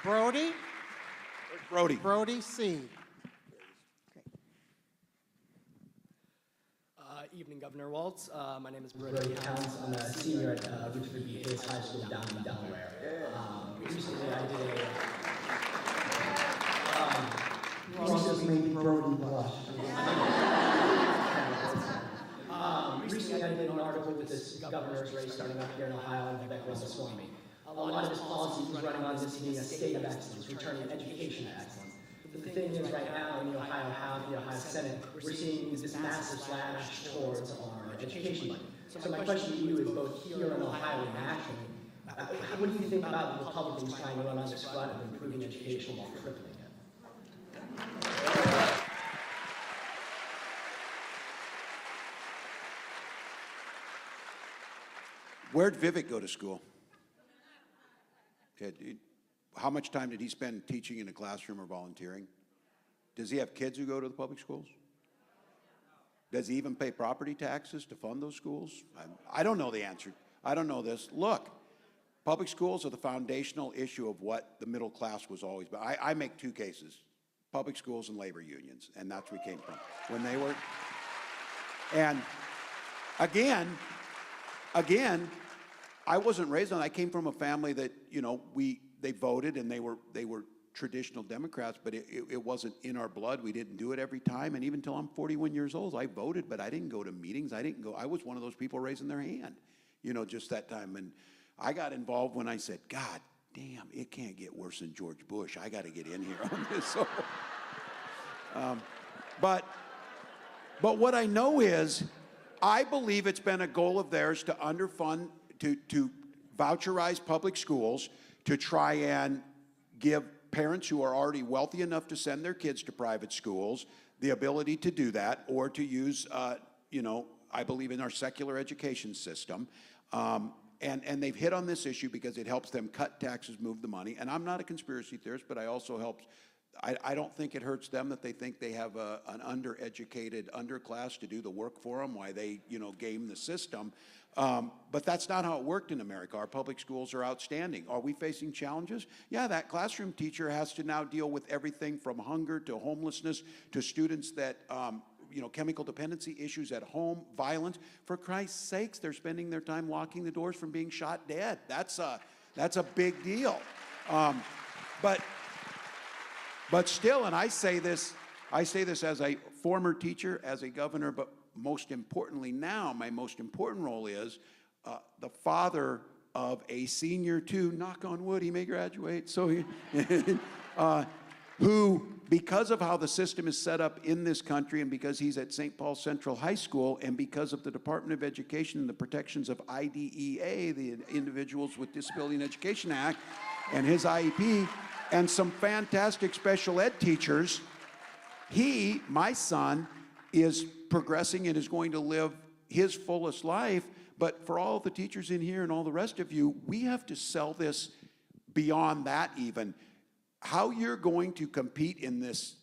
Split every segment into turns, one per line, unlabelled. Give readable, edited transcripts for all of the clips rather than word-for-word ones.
Brody.
Brody.
Brody C.
Evening, Governor Walz. My name is Brody Towns. I'm a senior at Richard B. Hayes High School down in Delaware. Recently, I did recently I did an article with this governor's race starting up here in Ohio and Quebec was swarming. A lot of his policies was running on this being a state of excellence, returning education to excellence. But the thing is, right now in the Ohio House, the Ohio Senate, we're seeing this massive slash towards our education budget. So my question to you is, both here in Ohio and nationally, what do you think about the Republicans trying to run on this run of improving education while crippling it?
Where'd Vivek go to school? How much time did he spend teaching in a classroom or volunteering? Does he have kids who go to the public schools? Does he even pay property taxes to fund those schools? I don't know the answer. I don't know this. Look, public schools are the foundational issue of what the middle class was always. But I make two cases: public schools and labor unions, and that's where we came from when they were. And again, I wasn't raised on. I came from a family that, you know, they voted and they were traditional Democrats, but it wasn't in our blood. We didn't do it every time. And even until I'm 41 years old, I voted, but I didn't go to meetings. I was one of those people raising their hand, you know, just that time. And I got involved when I said, God damn, it can't get worse than George Bush. I got to get in here on this. So, but what I know is, I believe it's been a goal of theirs to underfund, to voucherize public schools, to try and give parents who are already wealthy enough to send their kids to private schools the ability to do that, or to use, you know, I believe in our secular education system. And they've hit on this issue because it helps them cut taxes, move the money. And I'm not a conspiracy theorist, but I also help. I don't think it hurts them that they think they have an undereducated underclass to do the work for them, why they, you know, game the system. But that's not how it worked in America. Our public schools are outstanding. Are we facing challenges? Yeah, that classroom teacher has to now deal with everything from hunger to homelessness to students that, you know, chemical dependency issues at home, violence. For Christ's sakes, they're spending their time locking the doors from being shot dead. That's a big deal. But still, and I say this as a former teacher, as a governor, but most importantly now, my most important role is the father of a senior too, knock on wood, he may graduate, so he, who, because of how the system is set up in this country, and because he's at St. Paul Central High School, and because of the Department of Education and the protections of IDEA, the Individuals with Disability in Education Act, and his IEP, and some fantastic special ed teachers, my son, is progressing and is going to live his fullest life. But for all the teachers in here and all the rest of you, we have to sell this beyond that even. How you're going to compete in this,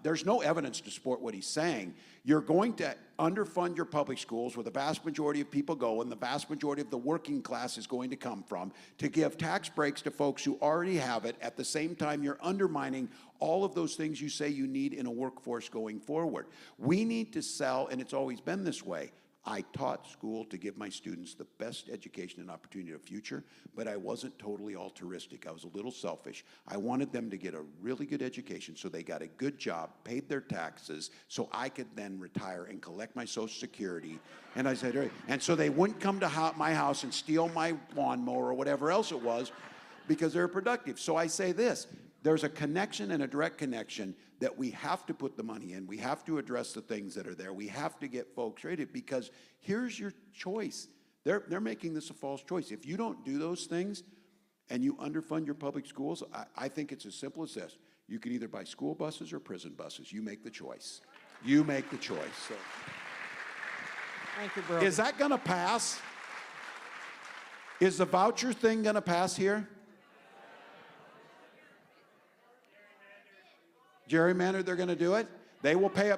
there's no evidence to support what he's saying. You're going to underfund your public schools where the vast majority of people go and the vast majority of the working class is going to come from, to give tax breaks to folks who already have it. At the same time, you're undermining all of those things you say you need in a workforce going forward. We need to sell, and it's always been this way. I taught school to give my students the best education and opportunity of future, but I wasn't totally altruistic. I was a little selfish. I wanted them to get a really good education so they got a good job, paid their taxes, so I could then retire and collect my Social Security. And I said, and so they wouldn't come to my house and steal my lawnmower or whatever else it was, because they're productive. So I say this, there's a connection and a direct connection that we have to put the money in. We have to address the things that are there. We have to get folks rated, because here's your choice. They're making this a false choice. If you don't do those things and you underfund your public schools, I think it's as simple as this. You can either buy school buses or prison buses. You make the choice. You make the choice. So.
Thank you, bro.
Is that gonna pass? Is the voucher thing gonna pass here? Gerrymandered, they're going to do it. They will pay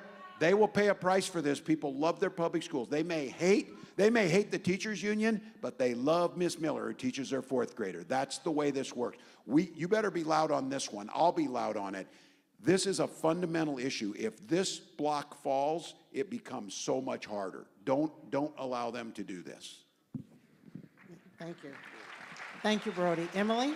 a price for this. People love their public schools. They may hate They may hate the teachers union, but they love Miss Miller, who teaches their fourth grader. That's the way this works. You better be loud on this one. I'll be loud on it. This is a fundamental issue. If this block falls, it becomes so much harder. Don't allow them to do this.
Thank you. Thank you, Brody. Emily?